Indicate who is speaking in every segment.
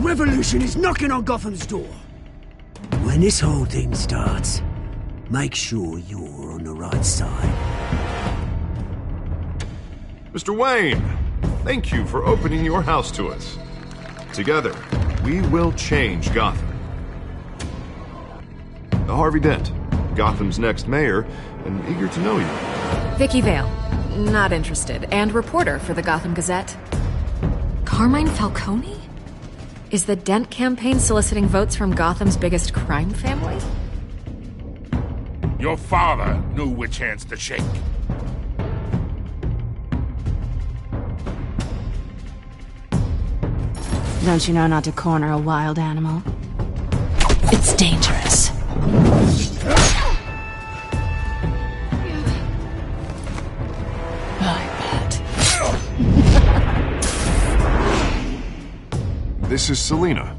Speaker 1: revolution is knocking on Gotham's door. When this whole thing starts, make sure you're on the right side.
Speaker 2: Mr. Wayne, thank you for opening your house to us. Together, we will change Gotham. Harvey Dent, Gotham's next mayor, and eager to know you.
Speaker 3: Vicky Vale, not interested, and reporter for the Gotham Gazette. Carmine Falcone? Is the Dent campaign soliciting votes from Gotham's biggest crime family?
Speaker 4: Your father knew which hands to shake.
Speaker 5: Don't you know not to corner a wild animal? It's dangerous. I bet.
Speaker 2: This is Selina.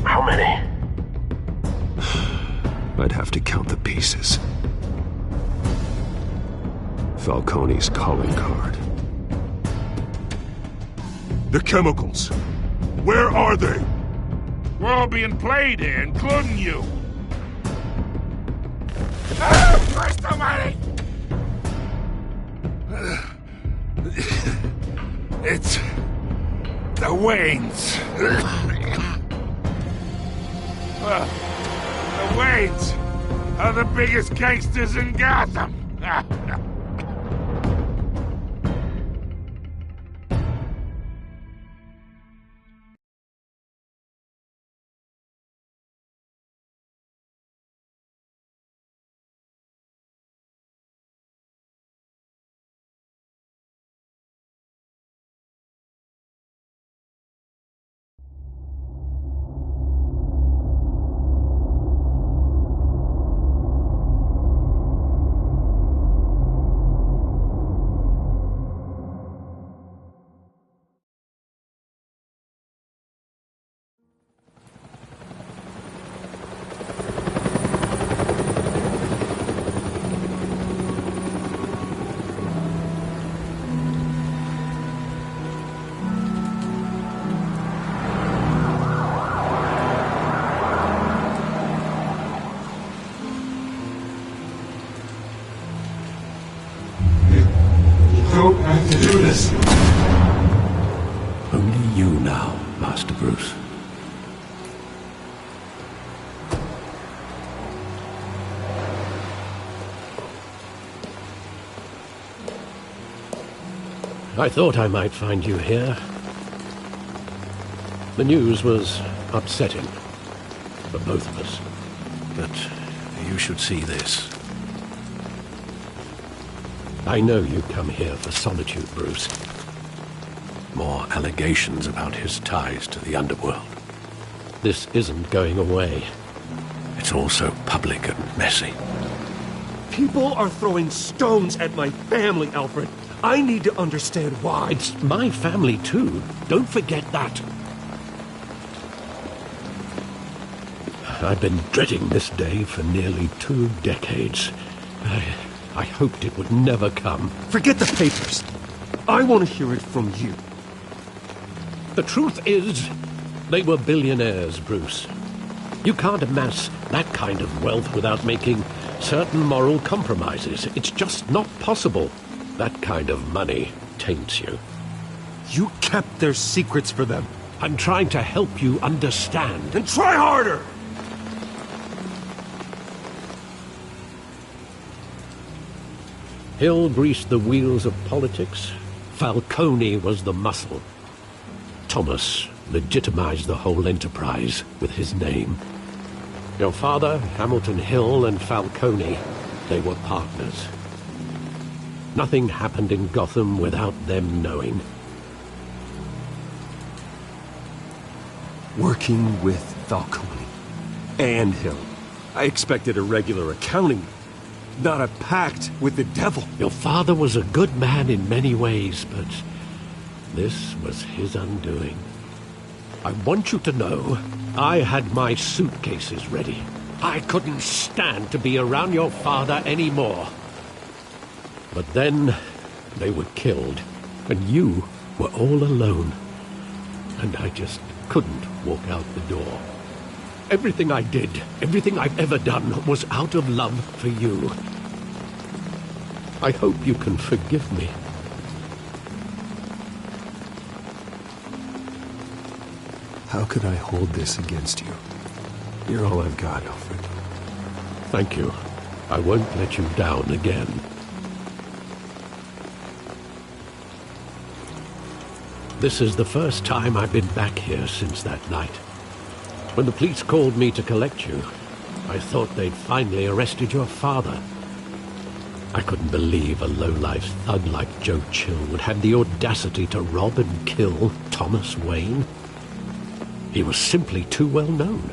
Speaker 6: How many?
Speaker 7: I'd have to count the pieces. Falcone's calling card.
Speaker 4: The chemicals. Where are they? We're all being played here, including you. Christ almighty! It's the Waynes. The Waynes are the biggest gangsters in Gotham.
Speaker 7: don't have to do this. Only you now, Master Bruce.
Speaker 8: I thought I might find you here. The news was upsetting for both of us.
Speaker 7: But you should see this.
Speaker 8: I know you come here for solitude, Bruce.
Speaker 7: More allegations about his ties to the underworld.
Speaker 8: This isn't going away.
Speaker 7: It's all so public and messy.
Speaker 9: People are throwing stones at my family, Alfred. I need to understand why.
Speaker 8: It's my family, too. Don't forget that. I've been dreading this day for nearly 2 decades. I hoped it would never come.
Speaker 9: Forget the papers. I want to hear it from you.
Speaker 8: The truth is, they were billionaires, Bruce. You can't amass that kind of wealth without making certain moral compromises. It's just not possible. That kind of money taints you.
Speaker 9: You kept their secrets for them.
Speaker 8: I'm trying to help you understand.
Speaker 9: Then try harder!
Speaker 8: Hill greased the wheels of politics. Falcone was the muscle. Thomas legitimized the whole enterprise with his name. Your father, Hamilton Hill, and Falcone, they were partners. Nothing happened in Gotham without them knowing.
Speaker 9: Working with Falcone and Hill. I expected a regular accounting, not a pact with the devil.
Speaker 8: Your father was a good man in many ways, but this was his undoing. I want you to know, I had my suitcases ready. I couldn't stand to be around your father anymore. But then they were killed, and you were all alone. And I just couldn't walk out the door. Everything I did, everything I've ever done, was out of love for you. I hope you can forgive me.
Speaker 9: How could I hold this against you? You're all I've got, Alfred.
Speaker 8: Thank you. I won't let you down again. This is the first time I've been back here since that night. When the police called me to collect you, I thought they'd finally arrested your father. I couldn't believe a low-life thug like Joe Chill would have the audacity to rob and kill Thomas Wayne. He was simply too well known.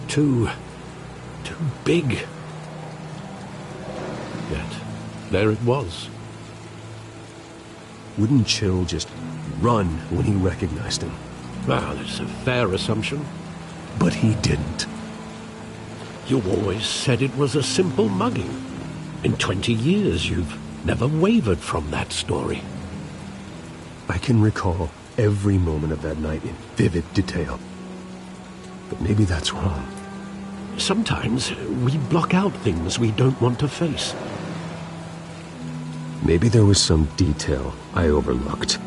Speaker 8: Too big. Yet, there it was.
Speaker 9: Wouldn't Chill just run when he recognized him?
Speaker 8: Well, it's a fair assumption.
Speaker 9: But he didn't.
Speaker 8: You always said it was a simple mugging. In 20 years, you've never wavered from that story.
Speaker 9: I can recall every moment of that night in vivid detail. But maybe that's wrong.
Speaker 8: Sometimes we block out things we don't want to face.
Speaker 9: Maybe there was some detail I overlooked.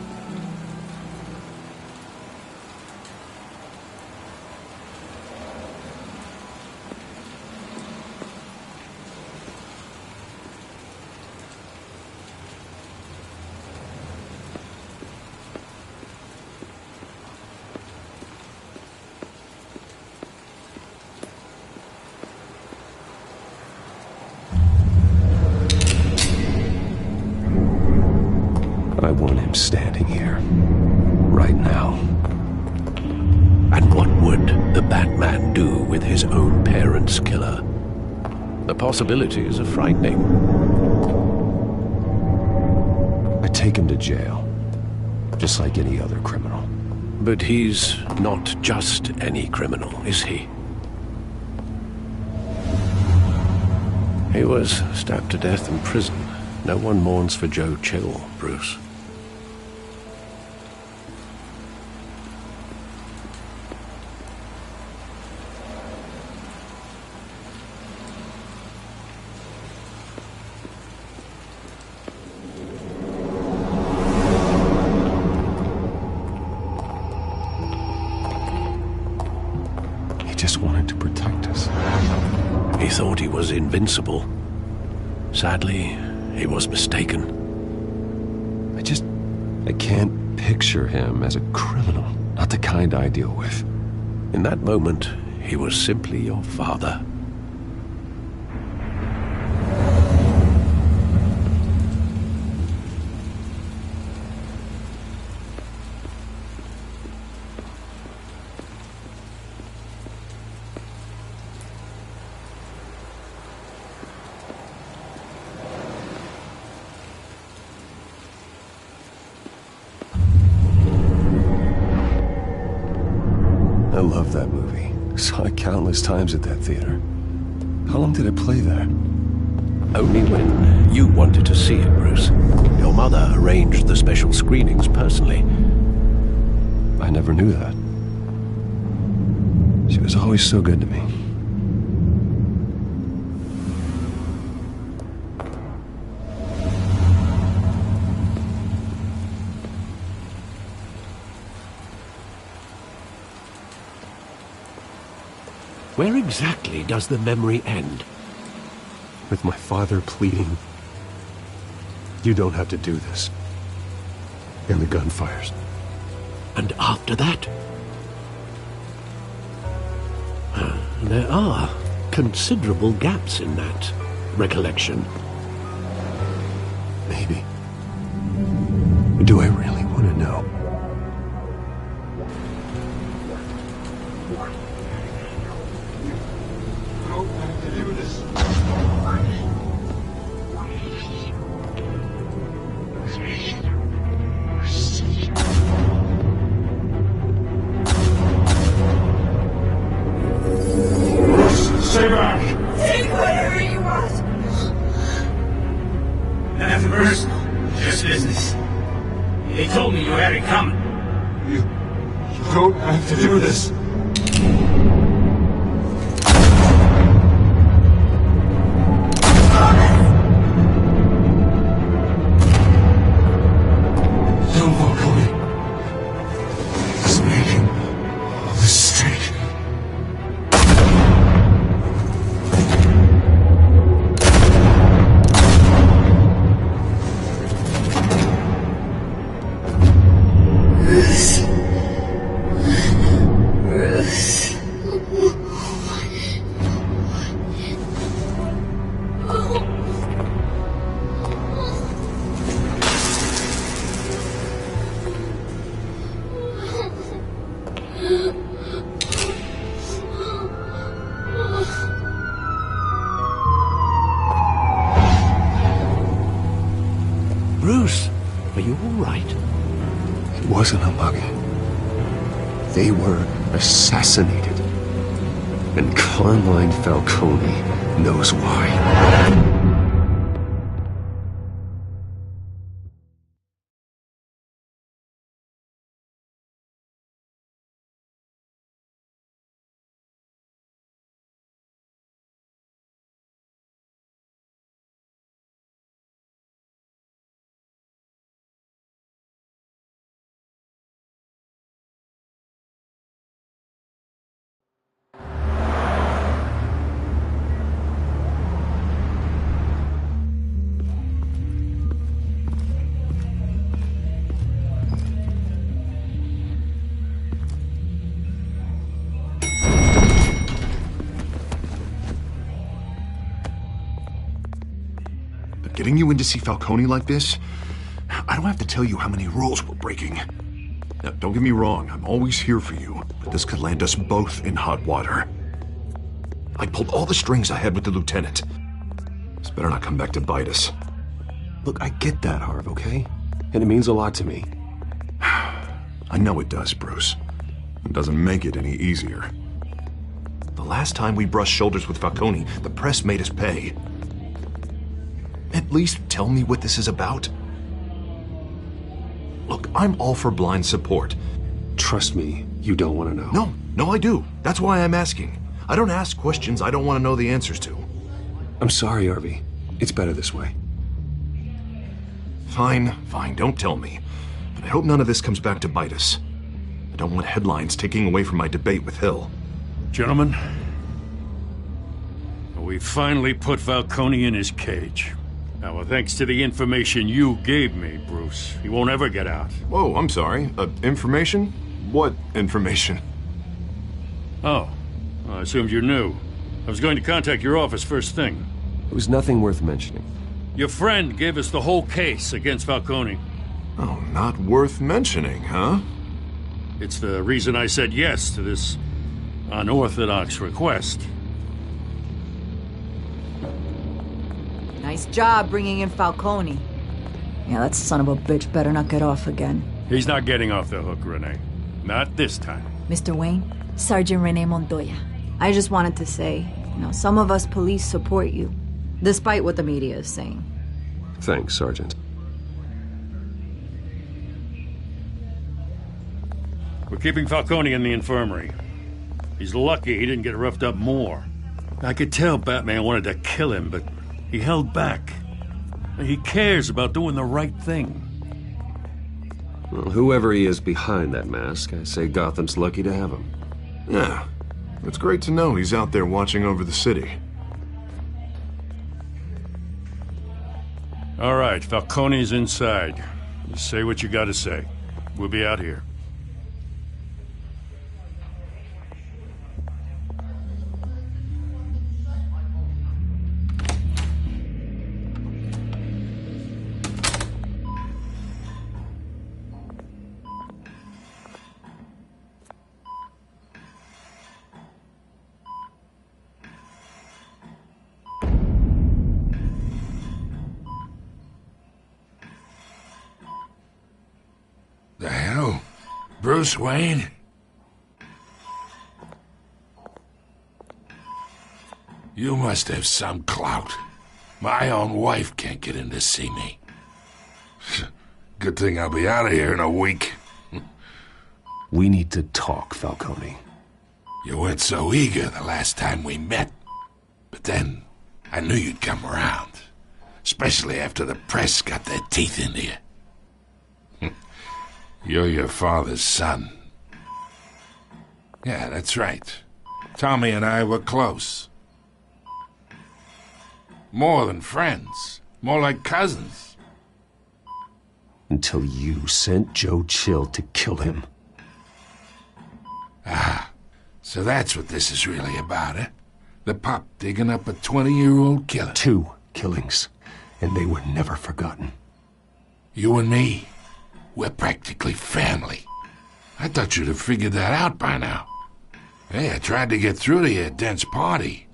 Speaker 9: I want him standing here, right now.
Speaker 8: And what would the Batman do with his own parents' killer? The possibilities are frightening.
Speaker 9: I take him to jail, just like any other criminal.
Speaker 8: But he's not just any criminal, is he? He was stabbed to death in prison. No one mourns for Joe Chill, Bruce.
Speaker 9: He just wanted to protect us.
Speaker 8: He thought he was invincible. Sadly, he was mistaken.
Speaker 9: I can't picture him as a criminal. Not the kind I deal with.
Speaker 8: In that moment, he was simply your father.
Speaker 9: I love that movie. Saw it countless times at that theater. How long did it play there?
Speaker 8: Only when you wanted to see it, Bruce. Your mother arranged the special screenings personally.
Speaker 9: I never knew that. She was always so good to me.
Speaker 8: Where exactly does the memory end?
Speaker 9: With my father pleading, "You don't have to do this." And the gun fires.
Speaker 8: And after that? There are considerable gaps in that recollection.
Speaker 9: Maybe. Do I really want to know?
Speaker 4: Stay back!
Speaker 10: Take whatever you want!
Speaker 4: At first, got it coming.
Speaker 9: You don't have to do this. Don't Falcone. He's making a mistake.
Speaker 8: Bruce, are you all right?
Speaker 9: It wasn't a bug. They were assassinated. And Carmine Falcone knows why.
Speaker 2: Getting you in to see Falcone like this? I don't have to tell you how many rules we're breaking. Now, don't get me wrong, I'm always here for you, but this could land us both in hot water. I pulled all the strings I had with the lieutenant. This better not come back to bite us.
Speaker 9: Look, I get that, Harv, okay? And it means a lot to me.
Speaker 2: I know it does, Bruce. It doesn't make it any easier. The last time we brushed shoulders with Falcone, the press made us pay. At least tell me what this is about. Look, I'm all for blind support.
Speaker 9: Trust me, you don't want to know.
Speaker 2: No, I do. That's why I'm asking. I don't ask questions I don't want to know the answers to.
Speaker 9: I'm sorry, Harvey. It's better this way.
Speaker 2: Fine, don't tell me. But I hope none of this comes back to bite us. I don't want headlines taking away from my debate with Hill.
Speaker 4: Gentlemen, we finally put Falcone in his cage. Now, well, thanks to the information you gave me, Bruce, he won't ever get out.
Speaker 2: Whoa, I'm sorry. Information? What information?
Speaker 4: Oh, well, I assumed you knew. I was going to contact your office first thing.
Speaker 9: It was nothing worth mentioning.
Speaker 4: Your friend gave us the whole case against Falcone.
Speaker 2: Oh, not worth mentioning, huh?
Speaker 4: It's the reason I said yes to this unorthodox request.
Speaker 10: Nice job bringing in Falcone. Yeah, that son of a bitch better not get off again.
Speaker 4: He's not getting off the hook, Renee. Not this time.
Speaker 10: Mr. Wayne, Sergeant Renee Montoya. I just wanted to say, some of us police support you, despite what the media is saying.
Speaker 9: Thanks, Sergeant.
Speaker 4: We're keeping Falcone in the infirmary. He's lucky he didn't get roughed up more. I could tell Batman wanted to kill him, but he held back. He cares about doing the right thing.
Speaker 9: Well, whoever he is behind that mask, I say Gotham's lucky to have him.
Speaker 2: Yeah, it's great to know he's out there watching over the city.
Speaker 4: All right, Falcone's inside. You say what you gotta say. We'll be out here.
Speaker 11: The hell? Bruce Wayne? You must have some clout. My own wife can't get in to see me. Good thing I'll be out of here in a week.
Speaker 9: We need to talk, Falcone.
Speaker 11: You weren't so eager the last time we met. But then, I knew you'd come around. Especially after the press got their teeth into you. You're your father's son. Yeah, that's right. Tommy and I were close. More than friends. More like cousins.
Speaker 9: Until you sent Joe Chill to kill him.
Speaker 11: Ah, so that's what this is really about, eh? The pup digging up a 20-year-old killer.
Speaker 9: 2 killings, and they were never forgotten.
Speaker 11: You and me, we're practically family. I thought you'd have figured that out by now. Hey, I tried to get through to your dense party.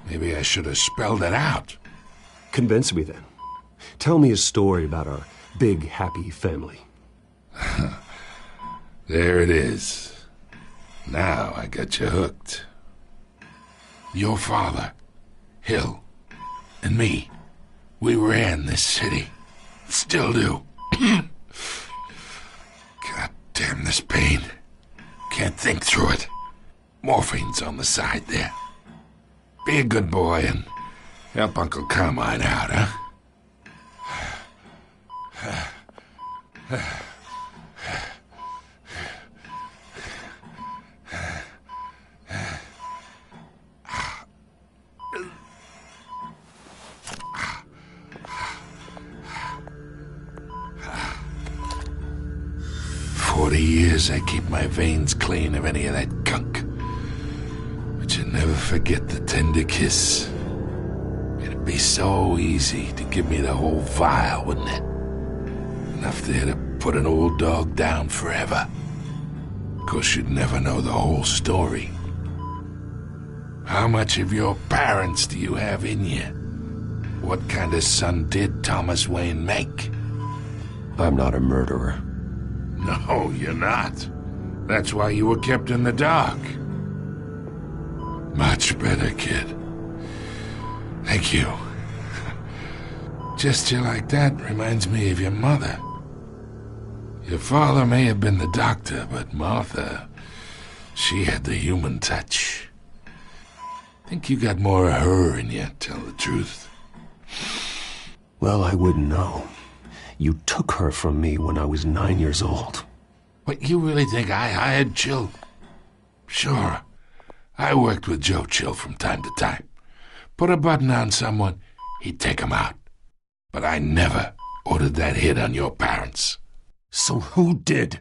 Speaker 11: Maybe I should have spelled it out.
Speaker 9: Convince me then. Tell me a story about our big, happy family.
Speaker 11: There it is. Now I got you hooked. Your father, Hill, and me, we ran this city. Still do. God damn this pain. Can't think through it. Morphine's on the side there. Be a good boy and help Uncle Carmine out, huh? 40 years I keep my veins clean of any of that gunk. But you never forget the tender kiss. It'd be so easy to give me the whole vial, wouldn't it? Enough there to put an old dog down forever. Of course, you'd never know the whole story. How much of your parents do you have in you? What kind of son did Thomas Wayne make?
Speaker 9: I'm not a murderer.
Speaker 11: No, you're not. That's why you were kept in the dark. Much better, kid. Thank you. Gesture like that reminds me of your mother. Your father may have been the doctor, but Martha, she had the human touch. Think you got more of her in you, tell the truth.
Speaker 9: Well, I wouldn't know. You took her from me when I was 9 years old.
Speaker 11: What, you really think I hired Chill? Sure. I worked with Joe Chill from time to time. Put a button on someone, he'd take him out. But I never ordered that hit on your parents.
Speaker 9: So who did?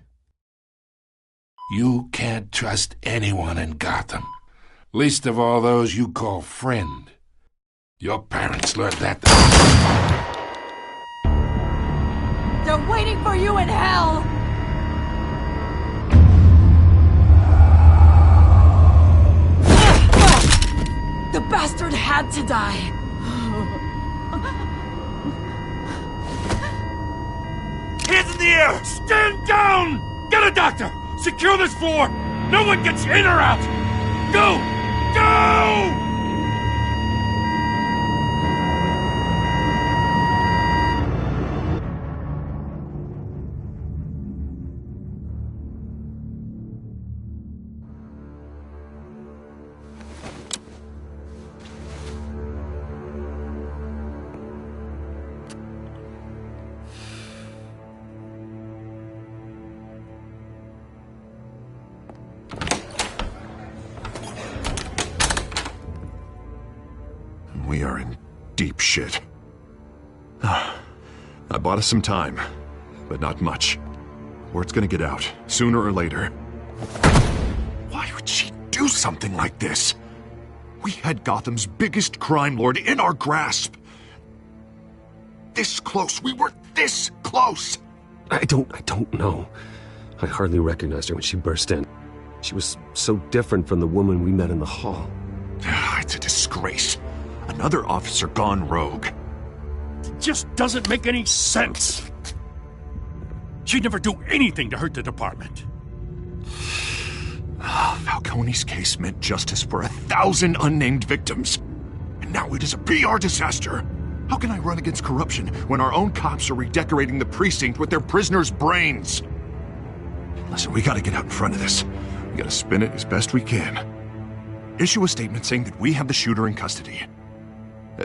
Speaker 11: You can't trust anyone in Gotham. Least of all those you call friend. Your parents learned that.
Speaker 10: They're waiting for you in hell! The bastard had to die.
Speaker 4: Hands in the air! Stand down! Get a doctor! Secure this floor! No one gets in or out! Go! Go!
Speaker 2: We are in deep shit. I bought us some time, but not much. Word's gonna get out, sooner or later. Why would she do something like this? We had Gotham's biggest crime lord in our grasp. This close. We were this close.
Speaker 9: I don't know. I hardly recognized her when she burst in. She was so different from the woman we met in the hall.
Speaker 2: It's a disgrace. Another officer gone rogue.
Speaker 4: It just doesn't make any sense. She'd never do anything to hurt the department.
Speaker 2: Falcone's case meant justice for 1,000 unnamed victims. And now it is a PR disaster. How can I run against corruption when our own cops are redecorating the precinct with their prisoners' brains? Listen, we gotta get out in front of this. We gotta spin it as best we can. Issue a statement saying that we have the shooter in custody.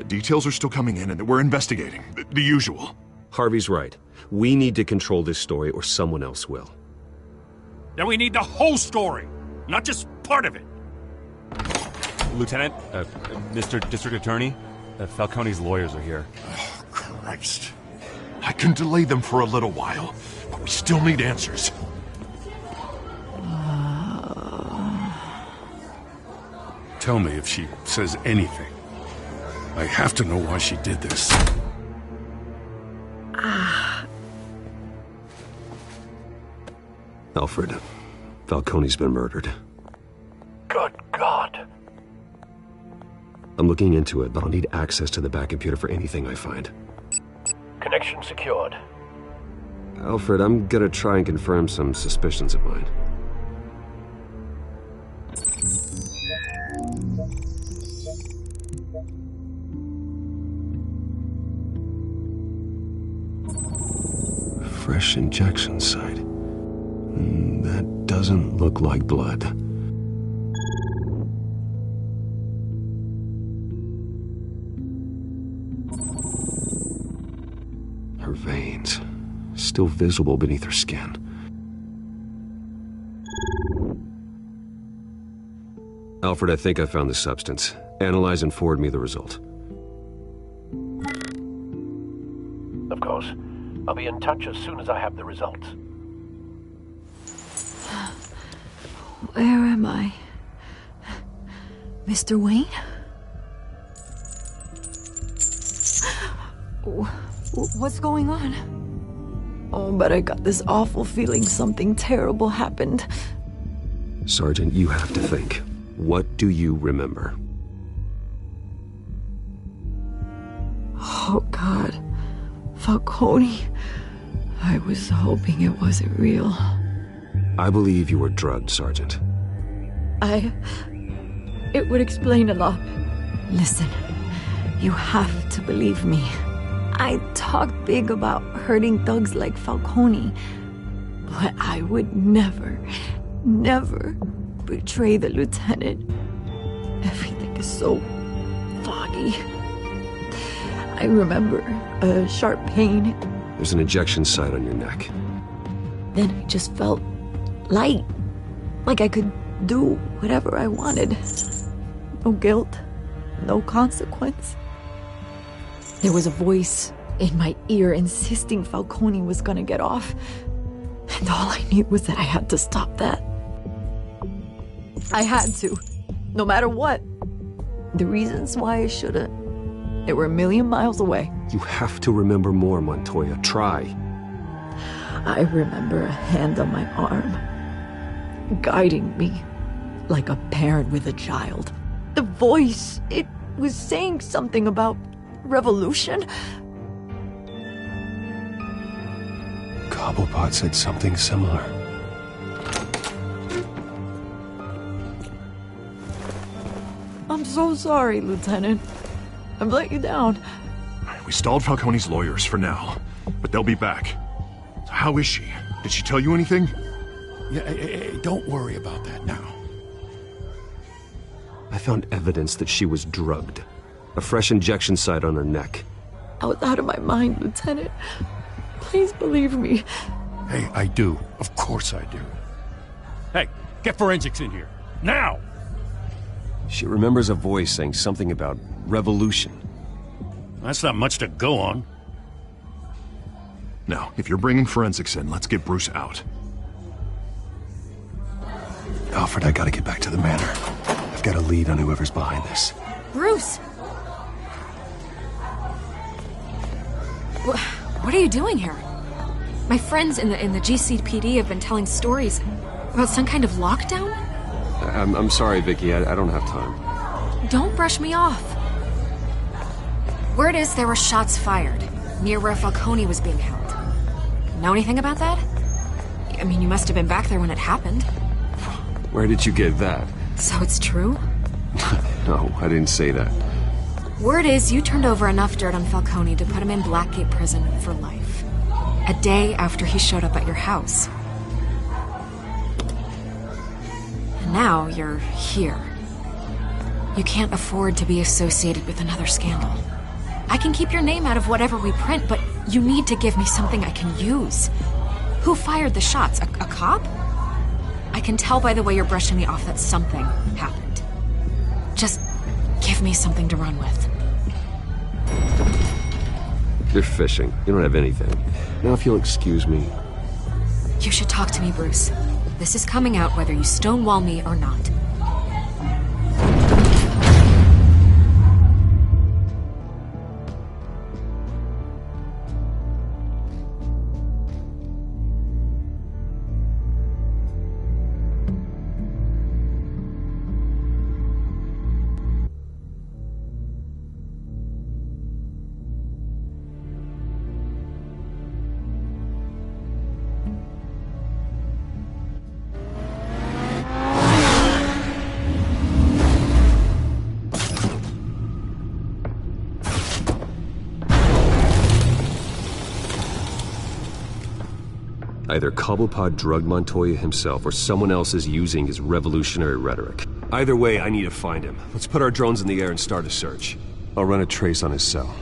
Speaker 2: Details are still coming in and that we're investigating. The usual.
Speaker 9: Harvey's right. We need to control this story or someone else will.
Speaker 4: Then we need the whole story, not just part of it.
Speaker 12: Lieutenant, Mr. District Attorney, Falcone's lawyers are here.
Speaker 2: Oh, Christ. I can delay them for a little while, but we still need answers.
Speaker 4: Tell me if she says anything. I have to know why she did this.
Speaker 9: Alfred, Falcone's been murdered.
Speaker 11: Good God.
Speaker 9: I'm looking into it, but I'll need access to the back computer for anything I find.
Speaker 11: Connection secured.
Speaker 9: Alfred, I'm gonna try and confirm some suspicions of mine. Fresh injection site. That doesn't look like blood. Her veins, still visible beneath her skin. Alfred, I think I found the substance. Analyze and forward me the result.
Speaker 11: Of course. I'll be in touch as soon as I have the results.
Speaker 10: Where am I? Mr. Wayne? What's going on? Oh, but I got this awful feeling something terrible happened.
Speaker 9: Sergeant, you have to think. What do you remember?
Speaker 10: Oh, God. Falcone. I was hoping it wasn't real.
Speaker 9: I believe you were drugged, Sergeant.
Speaker 10: It would explain a lot. Listen, you have to believe me. I talk big about hurting thugs like Falcone, but I would never betray the lieutenant. Everything is so foggy. I remember a sharp pain.
Speaker 9: There's an injection site on your neck.
Speaker 10: Then I just felt light, like I could do whatever I wanted. No guilt, no consequence. There was a voice in my ear insisting Falcone was gonna get off. And all I knew was that I had to stop that. I had to, no matter what. The reasons why I shouldn't, they were a million miles away.
Speaker 9: You have to remember more, Montoya. Try.
Speaker 10: I remember a hand on my arm, guiding me like a parent with a child. The voice, it was saying something about revolution.
Speaker 9: Cobblepot said something similar.
Speaker 10: I'm so sorry, Lieutenant. I've let you down.
Speaker 2: We stalled Falcone's lawyers for now, but they'll be back. So how is she? Did she tell you anything?
Speaker 4: Yeah, hey, don't worry about that now.
Speaker 9: I found evidence that she was drugged. A fresh injection site on her neck.
Speaker 10: I was out of my mind, Lieutenant. Please believe me.
Speaker 4: Hey, I do. Of course I do. Hey, get forensics in here. Now!
Speaker 9: She remembers a voice saying something about revolution.
Speaker 4: That's not much to go on.
Speaker 2: Now, if you're bringing forensics in, let's get Bruce out.
Speaker 9: Alfred, I gotta get back to the manor. I've got a lead on whoever's behind this.
Speaker 3: Bruce! What are you doing here? My friends in the GCPD have been telling stories about some kind of lockdown?
Speaker 9: I'm sorry, Vicky. I don't have time.
Speaker 3: Don't brush me off. Word is there were shots fired near where Falcone was being held. Know anything about that? I mean, you must have been back there when it happened.
Speaker 9: Where did you get that?
Speaker 3: So it's true?
Speaker 9: No, I didn't say that.
Speaker 3: Word is you turned over enough dirt on Falcone to put him in Blackgate Prison for life. A day after he showed up at your house. now you're here. You can't afford to be associated with another scandal. I can keep your name out of whatever we print, but you need to give me something I can use. Who fired the shots? A cop? I can tell by the way you're brushing me off that something happened. Just give me something to run with.
Speaker 9: You're fishing. You don't have anything. Now if you'll excuse me.
Speaker 3: You should talk to me, Bruce. This is coming out whether you stonewall me or not.
Speaker 9: Either Cobblepot drugged Montoya himself, or someone else is using his revolutionary rhetoric. Either way, I need to find him. Let's put our drones in the air and start a search. I'll run a trace on his cell.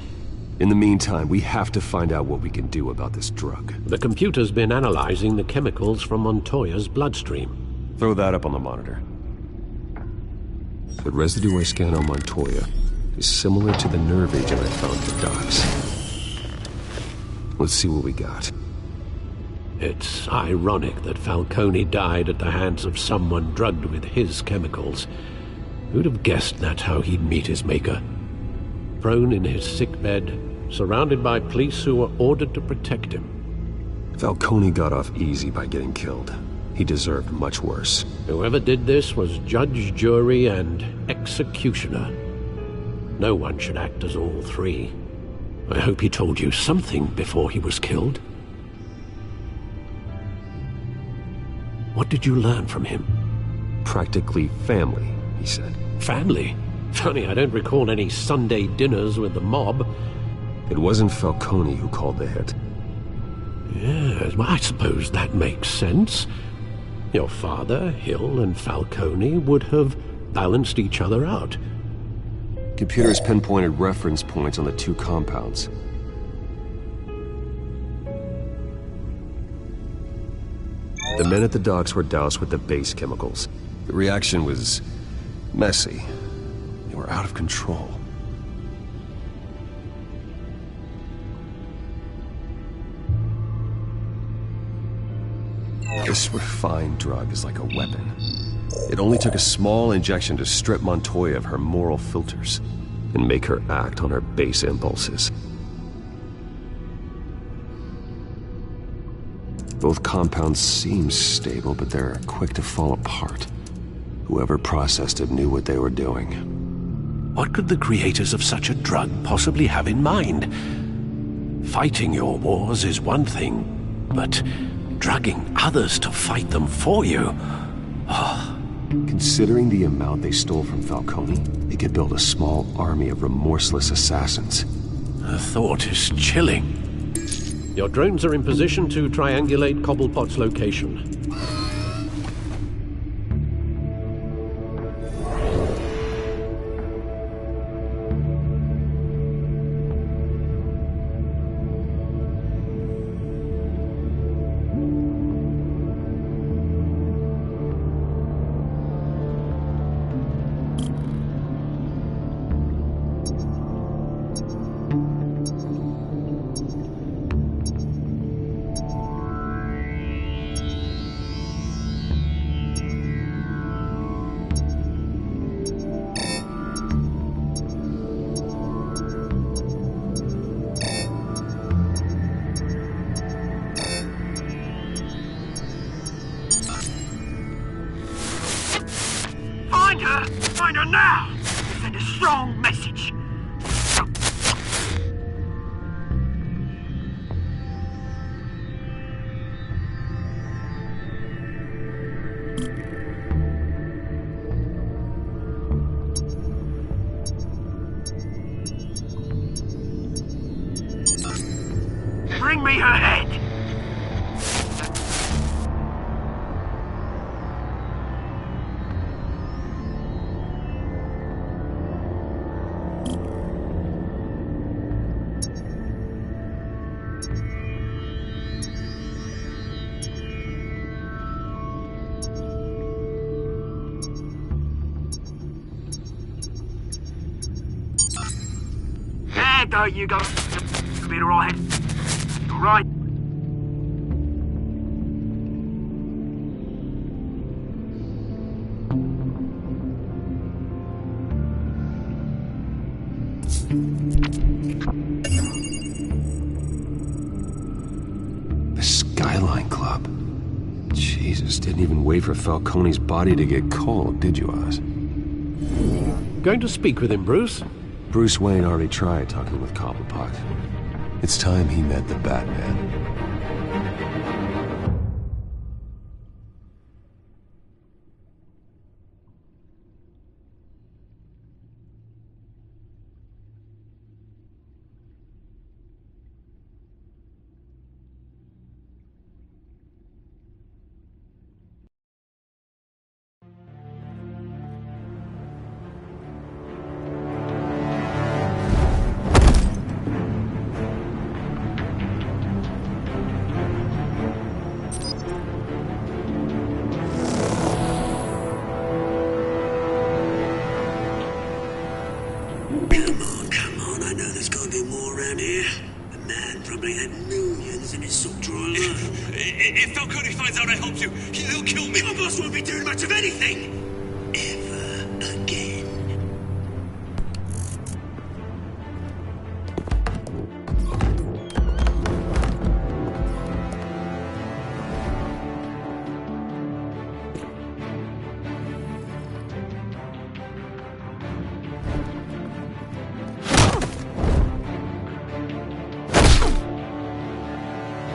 Speaker 9: In the meantime, we have to find out what we can do about this drug.
Speaker 8: The computer's been analyzing the chemicals from Montoya's bloodstream.
Speaker 9: Throw that up on the monitor. The residue I scanned on Montoya is similar to the nerve agent I found at the docks. Let's see what we got.
Speaker 8: It's ironic that Falcone died at the hands of someone drugged with his chemicals. Who'd have guessed that's how he'd meet his maker? Prone in his sickbed, surrounded by police who were ordered to protect him.
Speaker 9: Falcone got off easy by getting killed. He deserved much worse.
Speaker 8: Whoever did this was judge, jury, and executioner. No one should act as all three. I hope he told you something before he was killed. What did you learn from him?
Speaker 9: Practically family, he said.
Speaker 8: Family? Funny, I don't recall any Sunday dinners with the mob.
Speaker 9: It wasn't Falcone who called the hit.
Speaker 8: Yes, well, I suppose that makes sense. Your father, Hill, and Falcone would have balanced each other out.
Speaker 9: Computers pinpointed reference points on the two compounds. The men at the docks were doused with the base chemicals. The reaction was messy. They were out of control. This refined drug is like a weapon. It only took a small injection to strip Montoya of her moral filters and make her act on her base impulses. Both compounds seem stable, but they're quick to fall apart. Whoever processed it knew what they were doing.
Speaker 8: What could the creators of such a drug possibly have in mind? Fighting your wars is one thing, but drugging others to fight them for you? Oh.
Speaker 9: Considering the amount they stole from Falcone, they could build a small army of remorseless assassins.
Speaker 8: The thought is chilling. Your drones are in position to triangulate Cobblepot's location.
Speaker 1: Find her now! Send a strong message! Bring me her head! back though, you go. You'll be alright. Alright.
Speaker 9: The Skyline Club. Jesus, didn't even wait for Falcone's body to get cold, did you, Oz?
Speaker 8: Going to speak with him, Bruce?
Speaker 9: Bruce Wayne already tried talking with Cobblepot. It's time he met the Batman.
Speaker 1: Come on, I know there's gotta be more around here. The man probably had millions in his sock drawer alone.
Speaker 13: If Falcone finds out I helped you, he'll kill me.
Speaker 1: Your boss won't be doing much of anything! Ever again.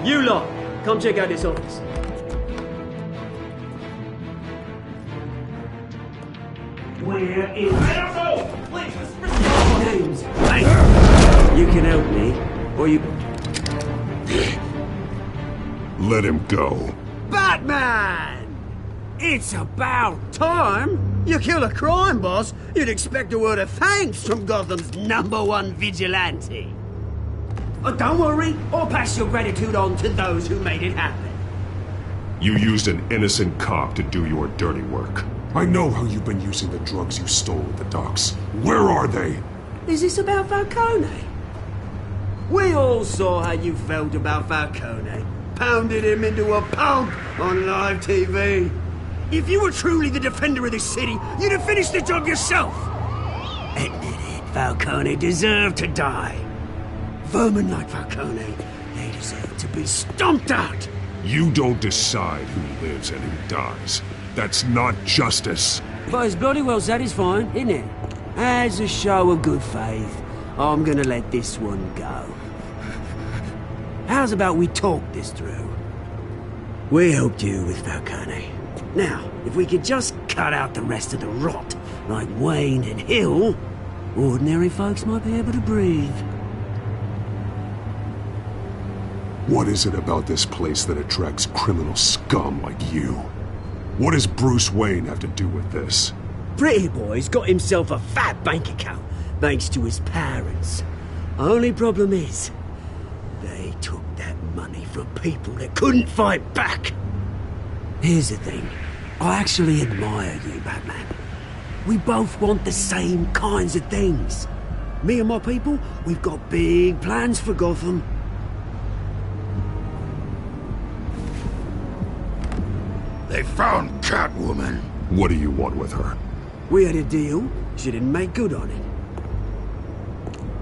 Speaker 14: You lot, come check out this office.
Speaker 1: Where is...
Speaker 14: Please,
Speaker 1: names? Hey, you can help me, or you...
Speaker 2: Let him go.
Speaker 1: Batman! It's about time! You kill a crime boss, you'd expect a word of thanks from Gotham's #1 vigilante. Oh, don't worry, I'll pass your gratitude on to those who made it happen.
Speaker 2: You used an innocent cop to do your dirty work. I know how you've been using the drugs you stole at the docks. Where are they?
Speaker 1: Is this about Falcone? We all saw how you felt about Falcone. Pounded him into a pulp on live TV. If you were truly the defender of this city, you'd have finished the job yourself. Admit it, Falcone deserved to die. Vermin like Falcone, they deserve to be stomped out.
Speaker 2: You don't decide who lives and who dies. That's not justice.
Speaker 1: But it's bloody well satisfying, isn't it? As a show of good faith, I'm gonna let this one go. How's about we talk this through? We helped you with Falcone. Now, if we could just cut out the rest of the rot, like Wayne and Hill, ordinary folks might be able to breathe.
Speaker 2: What is it about this place that attracts criminal scum like you? What does Bruce Wayne have to do with this?
Speaker 1: Pretty Boy's got himself a fat bank account, thanks to his parents. Only problem is, they took that money from people that couldn't fight back. Here's the thing. I actually admire you, Batman. We both want the same kinds of things. Me and my people, we've got big plans for Gotham.
Speaker 11: They found Catwoman.
Speaker 2: What do you want with her?
Speaker 1: We had a deal. She didn't make good on it.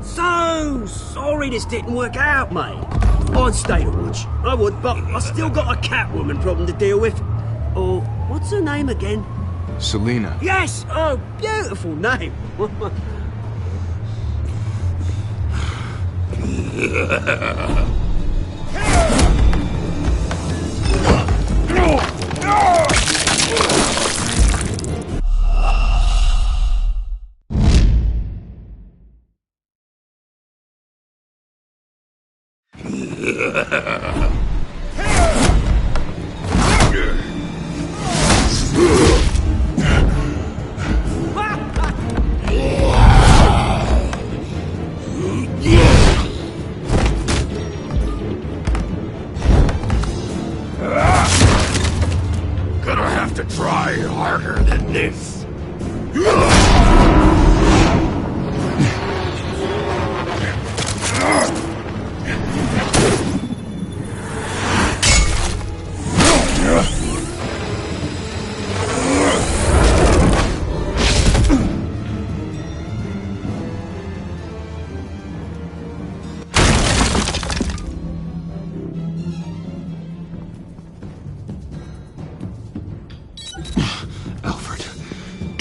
Speaker 1: So sorry this didn't work out, mate. I'd stay to watch. I would, but I still got a Catwoman problem to deal with. Or, what's her name again?
Speaker 12: Selina.
Speaker 1: Yes! Oh, beautiful name.
Speaker 11: Gonna have to try harder than this.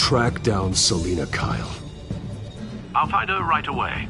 Speaker 9: track down Selina Kyle.
Speaker 15: I'll find her right away.